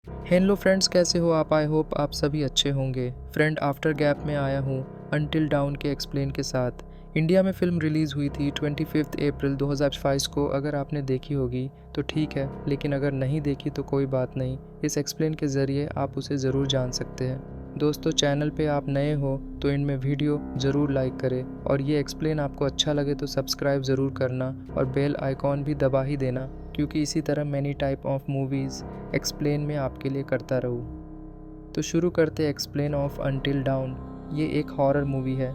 Hello friends, कैसे हो आप? आई होप आप सभी अच्छे होंगे। फ्रेंड, आफ्टर गैप में आया हूँ अंटिल डाउन के एक्सप्लेन के साथ। इंडिया में फ़िल्म रिलीज़ हुई थी 25 अप्रैल 2022 को। अगर आपने देखी होगी तो ठीक है, लेकिन अगर नहीं देखी तो कोई बात नहीं, इस एक्सप्लेन के ज़रिए आप उसे ज़रूर जान सकते हैं। दोस्तों, चैनल पे आप नए हो तो इनमें वीडियो ज़रूर लाइक करें, और ये एक्सप्लेन आपको अच्छा लगे तो सब्सक्राइब ज़रूर करना और बेल आइकॉन भी दबा ही देना, क्योंकि इसी तरह many type of movies explain में आपके लिए करता रहूँ। तो शुरू करते एक्सप्लेन ऑफ अंटिल डाउन। ये एक हॉरर मूवी है,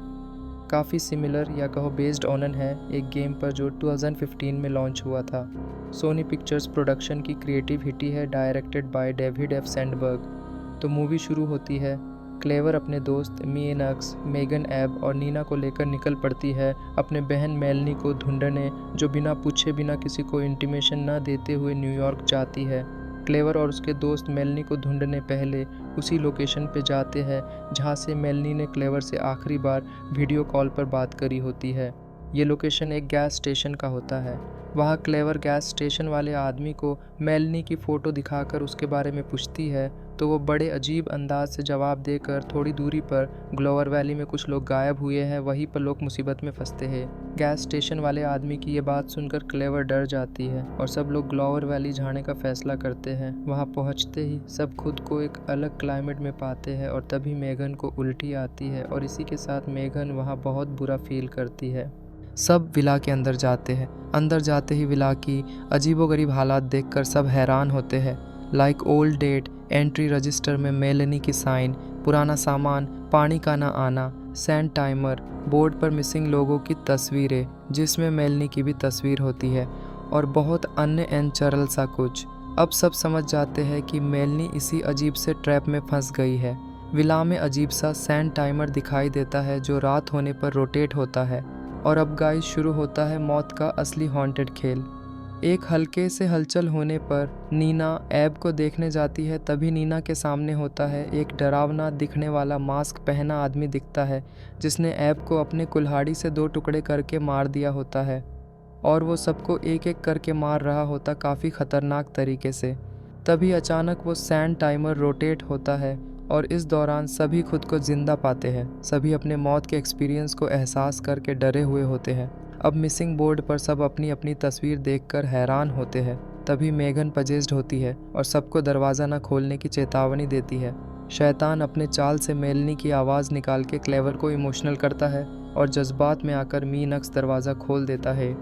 काफ़ी सिमिलर या कहो बेस्ड ऑन है एक गेम पर जो 2015 में लॉन्च हुआ था। सोनी पिक्चर्स प्रोडक्शन की क्रिएटिव हिट है, directed by David F Sandberg. तो मूवी शुरू होती है। क्लेवर अपने दोस्त मी नक्स, मेगन एब और नीना को लेकर निकल पड़ती है अपने बहन मेलनी को ढूंढने, जो बिना पूछे बिना किसी को इंटीमेशन न देते हुए न्यूयॉर्क जाती है। क्लेवर और उसके दोस्त मेलनी को ढूंढने पहले उसी लोकेशन पे जाते हैं जहाँ से मेलनी ने क्लेवर से आखिरी बार वीडियो कॉल पर बात करी होती है। ये लोकेशन एक गैस स्टेशन का होता है। वहाँ क्लेवर गैस स्टेशन वाले आदमी को मेलनी की फ़ोटो दिखाकर उसके बारे में पूछती है, तो वो बड़े अजीब अंदाज से जवाब देकर थोड़ी दूरी पर ग्लोवर वैली में कुछ लोग गायब हुए हैं, वहीं पर लोग मुसीबत में फंसते हैं। गैस स्टेशन वाले आदमी की ये बात सुनकर क्लेवर डर जाती है और सब लोग ग्लोवर वैली जाने का फैसला करते हैं। वहाँ पहुँचते ही सब खुद को एक अलग क्लाइमेट में पाते हैं और तभी मेगन को उल्टी आती है, और इसी के साथ मेगन वहाँ बहुत बुरा फील करती है। सब विला के अंदर जाते हैं। अंदर जाते ही विला की अजीबोगरीब हालात देखकर सब हैरान होते हैं। Like old date, entry register में मेलनी की साइन, पुराना सामान, पानी का ना आना, सैंड टाइमर, बोर्ड पर मिसिंग लोगों की तस्वीरें जिसमें मेलनी की भी तस्वीर होती है, और बहुत अन्य एनचरल सा कुछ। अब सब समझ जाते हैं कि मेलनी इसी अजीब से ट्रैप में फंस गई है। विला में अजीब सा सैंड टाइमर दिखाई देता है जो रात होने पर रोटेट होता है। और अब गाइस शुरू होता है मौत का असली हॉन्टेड खेल। एक हल्के से हलचल होने पर नीना ऐब को देखने जाती है। तभी नीना के सामने होता है एक डरावना दिखने वाला मास्क पहना आदमी दिखता है, जिसने ऐब को अपने कुल्हाड़ी से 2 टुकड़े करके मार दिया होता है, और वो सबको एक एक करके मार रहा होता काफ़ी ख़तरनाक तरीके से। तभी अचानक वो सैंड टाइमर रोटेट होता है, और इस दौरान सभी खुद को जिंदा पाते हैं। सभी अपने मौत के एक्सपीरियंस को एहसास करके डरे हुए होते हैं। अब मिसिंग बोर्ड पर सब अपनी अपनी तस्वीर देखकर हैरान होते हैं। तभी मेगन पजेस्ड होती है और सबको दरवाज़ा न खोलने की चेतावनी देती है। शैतान अपने चाल से मेलनी की आवाज़ निकाल के क्लेवर को इमोशनल करता है, और जज्बात में आकर मीनक्स दरवाज़ा खोल देता है।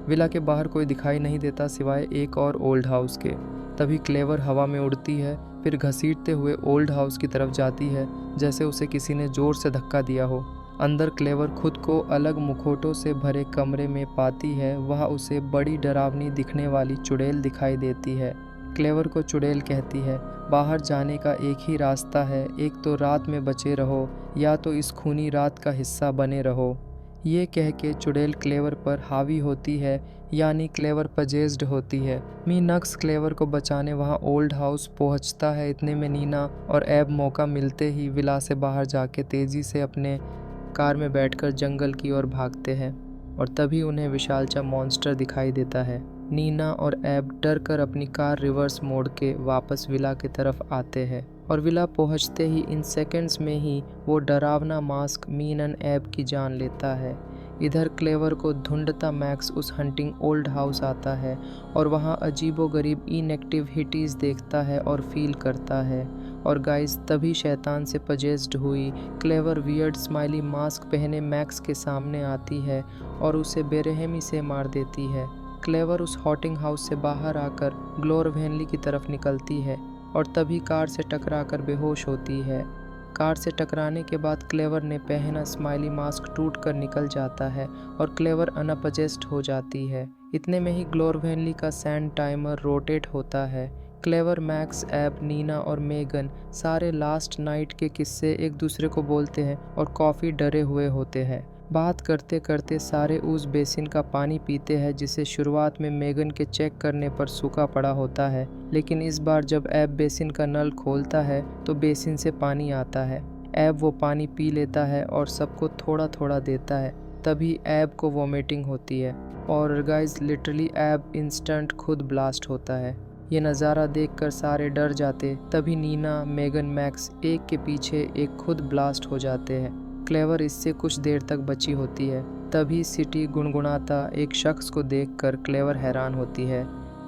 विला के बाहर कोई दिखाई नहीं देता सिवाय एक और ओल्ड हाउस के। तभी क्लेवर हवा में उड़ती है, फिर घसीटते हुए ओल्ड हाउस की तरफ जाती है, जैसे उसे किसी ने ज़ोर से धक्का दिया हो। अंदर क्लेवर खुद को अलग मुखौटों से भरे कमरे में पाती है। वहाँ उसे बड़ी डरावनी दिखने वाली चुड़ैल दिखाई देती है। क्लेवर को चुड़ैल कहती है, बाहर जाने का एक ही रास्ता है, एक तो रात में बचे रहो, या तो इस खूनी रात का हिस्सा बने रहो। ये कह के चुड़ैल क्लेवर पर हावी होती है, यानी क्लेवर पजेस्ड होती है। मी नक्स क्लेवर को बचाने वहाँ ओल्ड हाउस पहुँचता है। इतने में नीना और ऐब मौका मिलते ही विला से बाहर जाके तेज़ी से अपने कार में बैठकर जंगल की ओर भागते हैं, और तभी उन्हें विशालचा मॉन्स्टर दिखाई देता है। नीना और ऐब डर कर अपनी कार रिवर्स मोड़ के वापस विला की तरफ आते हैं, और विला पहुंचते ही इन सेकंड्स में ही वो डरावना मास्क मीनन ऐब की जान लेता है। इधर क्लेवर को ढूंढता मैक्स उस हंटिंग ओल्ड हाउस आता है, और वहाँ अजीबोगरीब इनएक्टिविटीज़ देखता है और फील करता है। और गाइस, तभी शैतान से पजेस्ड हुई क्लेवर वियर्ड स्माइली मास्क पहने मैक्स के सामने आती है और उसे बेरहमी से मार देती है। क्लेवर उस हॉटिंग हाउस से बाहर आकर ग्लोर वैली की तरफ निकलती है, और तभी कार से टकराकर बेहोश होती है। कार से टकराने के बाद क्लेवर ने पहना स्माइली मास्क टूट कर निकल जाता है, और क्लेवर अनपजेस्ट हो जाती है। इतने में ही ग्लोर वैली का सैंड टाइमर रोटेट होता है। क्लेवर, मैक्स, ऐब, नीना और मेगन सारे लास्ट नाइट के किस्से एक दूसरे को बोलते हैं और काफ़ी डरे हुए होते हैं। बात करते करते सारे उस बेसिन का पानी पीते हैं, जिसे शुरुआत में मेगन के चेक करने पर सूखा पड़ा होता है, लेकिन इस बार जब ऐब बेसिन का नल खोलता है तो बेसिन से पानी आता है। ऐब वो पानी पी लेता है और सबको थोड़ा थोड़ा देता है। तभी ऐब को वोमिटिंग होती है, और गाइस लिटरली ऐब इंस्टेंट खुद ब्लास्ट होता है। ये नज़ारा देखकर सारे डर जाते। तभी नीना, मेगन, मैक्स एक के पीछे एक खुद ब्लास्ट हो जाते हैं। क्लेवर इससे कुछ देर तक बची होती है। तभी सिटी गुनगुनाता एक शख्स को देखकर क्लेवर हैरान होती है,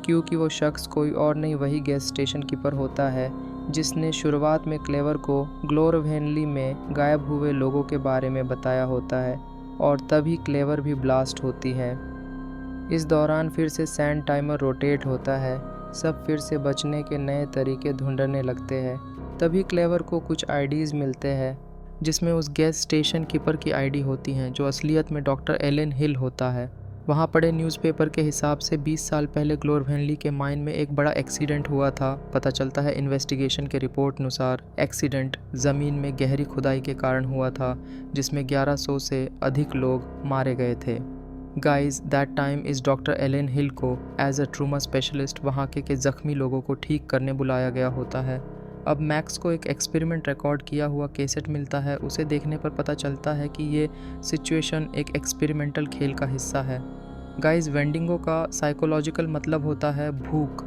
क्योंकि वो शख्स कोई और नहीं, वही गैस स्टेशन कीपर होता है जिसने शुरुआत में क्लेवर को ग्लोरवेनली में गायब हुए लोगों के बारे में बताया होता है। और तभी क्लेवर भी ब्लास्ट होती है। इस दौरान फिर से सैंड टाइमर रोटेट होता है। सब फिर से बचने के नए तरीके ढूंढने लगते हैं। तभी क्लेवर को कुछ आईडीज़ मिलते हैं, जिसमें उस गैस स्टेशन कीपर की आईडी होती हैं, जो असलियत में डॉक्टर एलन हिल होता है। वहाँ पढ़े न्यूज़पेपर के हिसाब से 20 साल पहले ग्लोरवेनली के माइन में एक बड़ा एक्सीडेंट हुआ था। पता चलता है इन्वेस्टिगेशन के रिपोर्ट अनुसार एक्सीडेंट ज़मीन में गहरी खुदाई के कारण हुआ था, जिसमें 1100 से अधिक लोग मारे गए थे। गाइज, दैट टाइम इस डॉक्टर एलन हिल को एज अ ट्रूमा स्पेशलिस्ट वहाँ के ज़ख्मी लोगों को ठीक करने बुलाया गया होता है। अब मैक्स को एक एक्सपेरिमेंट रिकॉर्ड किया हुआ कैसेट मिलता है। उसे देखने पर पता चलता है कि ये सिचुएशन एक एक्सपेरिमेंटल खेल का हिस्सा है। गाइस, वेंडिंगो का साइकोलॉजिकल मतलब होता है भूख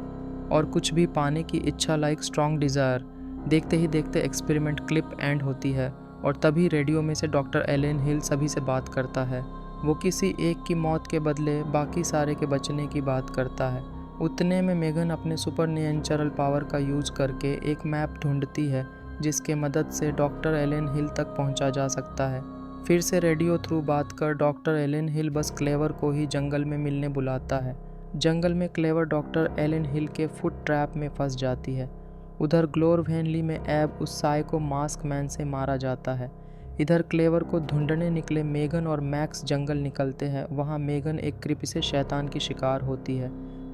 और कुछ भी पाने की इच्छा, लाइक स्ट्रॉन्ग डिज़ायर। देखते ही देखते एक्सपेरिमेंट क्लिप एंड होती है और तभी रेडियो में से डॉक्टर एलन हिल सभी से बात करता है। वो किसी एक की मौत के बदले बाकी सारे के बचने की बात करता है। उतने में मेगन अपने सुपर नेचुरल पावर का यूज़ करके एक मैप ढूंढती है, जिसके मदद से डॉक्टर एलन हिल तक पहुंचा जा सकता है। फिर से रेडियो थ्रू बात कर डॉक्टर एलन हिल बस क्लेवर को ही जंगल में मिलने बुलाता है। जंगल में क्लेवर डॉक्टर एलन हिल के फुट ट्रैप में फंस जाती है। उधर ग्लोरवेनली में एब उस साय को मास्क मैन से मारा जाता है। इधर क्लेवर को ढूंढने निकले मेगन और मैक्स जंगल निकलते हैं। वहाँ मेगन एक क्रीपी से शैतान की शिकार होती है।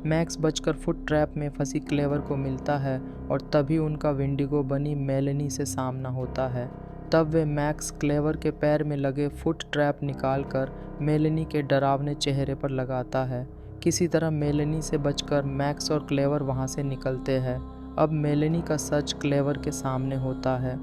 मैक्स बचकर फुट ट्रैप में फंसी क्लेवर को मिलता है और तभी उनका विंडिगो बनी मेलेनी से सामना होता है। तब वे मैक्स क्लेवर के पैर में लगे फुट ट्रैप निकालकर मेलेनी के डरावने चेहरे पर लगाता है। किसी तरह मेलेनी से बचकर मैक्स और क्लेवर वहां से निकलते हैं। अब मेलेनी का सच क्लेवर के सामने होता है।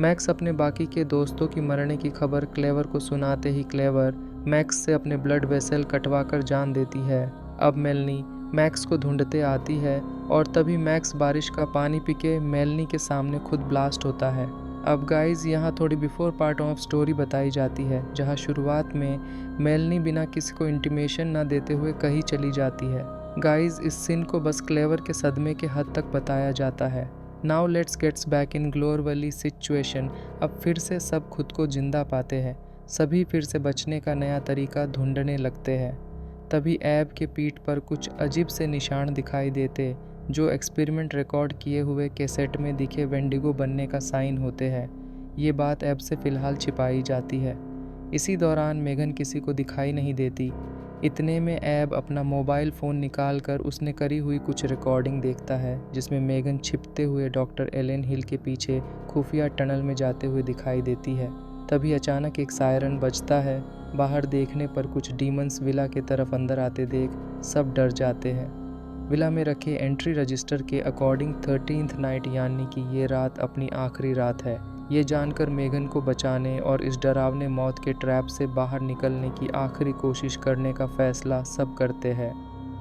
मैक्स अपने बाकी के दोस्तों की मरने की खबर क्लेवर को सुनाते ही क्लेवर मैक्स से अपने ब्लड वेसल कटवाकर जान देती है। अब मेलेनी मैक्स को ढूंढते आती है और तभी मैक्स बारिश का पानी पी के मेलेनी के सामने खुद ब्लास्ट होता है। अब गाइज, यहाँ थोड़ी बिफोर पार्ट ऑफ स्टोरी बताई जाती है, जहाँ शुरुआत में मेलेनी बिना किसी को इंटीमेशन ना देते हुए कहीं चली जाती है। गाइज, इस सीन को बस क्लेवर के सदमे के हद तक बताया जाता है। Now let's gets back in ग्लोरवेनली सिचुएशन। अब फिर से सब खुद को जिंदा पाते हैं। सभी फिर से बचने का नया तरीका ढूंढने लगते हैं। तभी एब के पीठ पर कुछ अजीब से निशान दिखाई देते, जो एक्सपेरिमेंट रिकॉर्ड किए हुए कैसेट में दिखे वेंडिगो बनने का साइन होते हैं। ये बात एब से फ़िलहाल छिपाई जाती है। इसी दौरान मेगन किसी को दिखाई नहीं देती। इतने में एब अपना मोबाइल फ़ोन निकाल कर उसने करी हुई कुछ रिकॉर्डिंग देखता है, जिसमें मेगन छिपते हुए डॉक्टर एलन हिल के पीछे खुफिया टनल में जाते हुए दिखाई देती है। तभी अचानक एक सायरन बजता है। बाहर देखने पर कुछ डीमंस विला के तरफ अंदर आते देख सब डर जाते हैं। विला में रखे एंट्री रजिस्टर के अकॉर्डिंग 13th नाइट यानी कि ये रात अपनी आखिरी रात है। ये जानकर मेगन को बचाने और इस डरावने मौत के ट्रैप से बाहर निकलने की आखिरी कोशिश करने का फैसला सब करते हैं।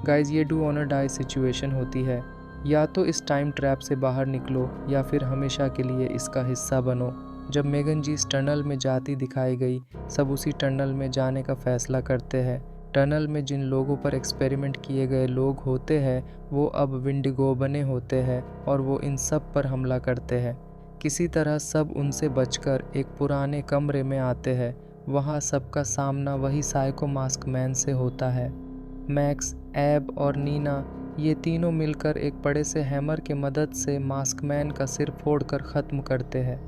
गाइज, ये do on a die situation होती है। या तो इस टाइम ट्रैप से बाहर निकलो या फिर हमेशा के लिए इसका हिस्सा बनो। जब मेगन जी इस टनल में जाती दिखाई गई, सब उसी टनल में जाने का फैसला करते हैं। टनल में जिन लोगों पर एक्सपेरिमेंट किए गए लोग होते हैं, वो अब विंडिगो बने होते हैं और वो इन सब पर हमला करते हैं। किसी तरह सब उनसे बचकर एक पुराने कमरे में आते हैं। वहाँ सबका सामना वही साइको मास्क मैन से होता है। मैक्स, एब और नीना ये तीनों मिलकर एक बड़े से हैमर की मदद से मास्क मैन का सिर फोड़कर ख़त्म करते हैं।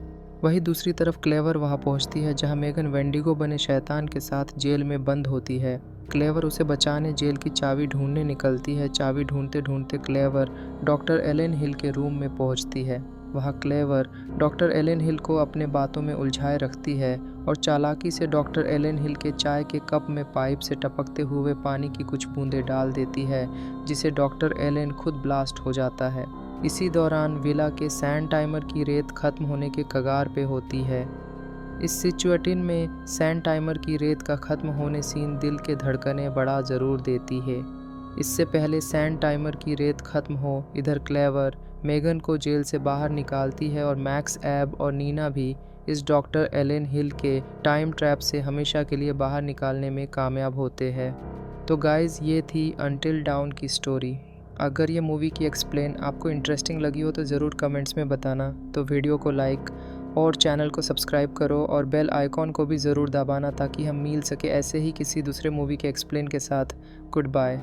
वहीं दूसरी तरफ क्लेवर वहां पहुंचती है, जहां मेगन वेंडिगो बने शैतान के साथ जेल में बंद होती है। क्लेवर उसे बचाने जेल की चाबी ढूंढने निकलती है। चाबी ढूंढते ढूंढते क्लेवर डॉक्टर एलन हिल के रूम में पहुंचती है। वहां क्लेवर डॉक्टर एलन हिल को अपने बातों में उलझाए रखती है और चालाकी से डॉक्टर एलन हिल के चाय के कप में पाइप से टपकते हुए पानी की कुछ बूंदें डाल देती है, जिसे डॉक्टर एलन खुद ब्लास्ट हो जाता है। इसी दौरान विला के सैंड टाइमर की रेत खत्म होने के कगार पे होती है। इस सिचुएशन में सैंड टाइमर की रेत का खत्म होने सीन दिल के धड़कने बढ़ा ज़रूर देती है। इससे पहले सैंड टाइमर की रेत खत्म हो, इधर क्लेवर मेगन को जेल से बाहर निकालती है और मैक्स, एब और नीना भी इस डॉक्टर एलेन हिल के टाइम ट्रैप से हमेशा के लिए बाहर निकालने में कामयाब होते हैं। तो गाइज़, ये थी अंटिल डाउन की स्टोरी। अगर ये मूवी की एक्सप्लेन आपको इंटरेस्टिंग लगी हो तो ज़रूर कमेंट्स में बताना। तो वीडियो को लाइक और चैनल को सब्सक्राइब करो और बेल आइकॉन को भी ज़रूर दबाना ताकि हम मिल सके ऐसे ही किसी दूसरे मूवी के एक्सप्लेन के साथ। Good bye.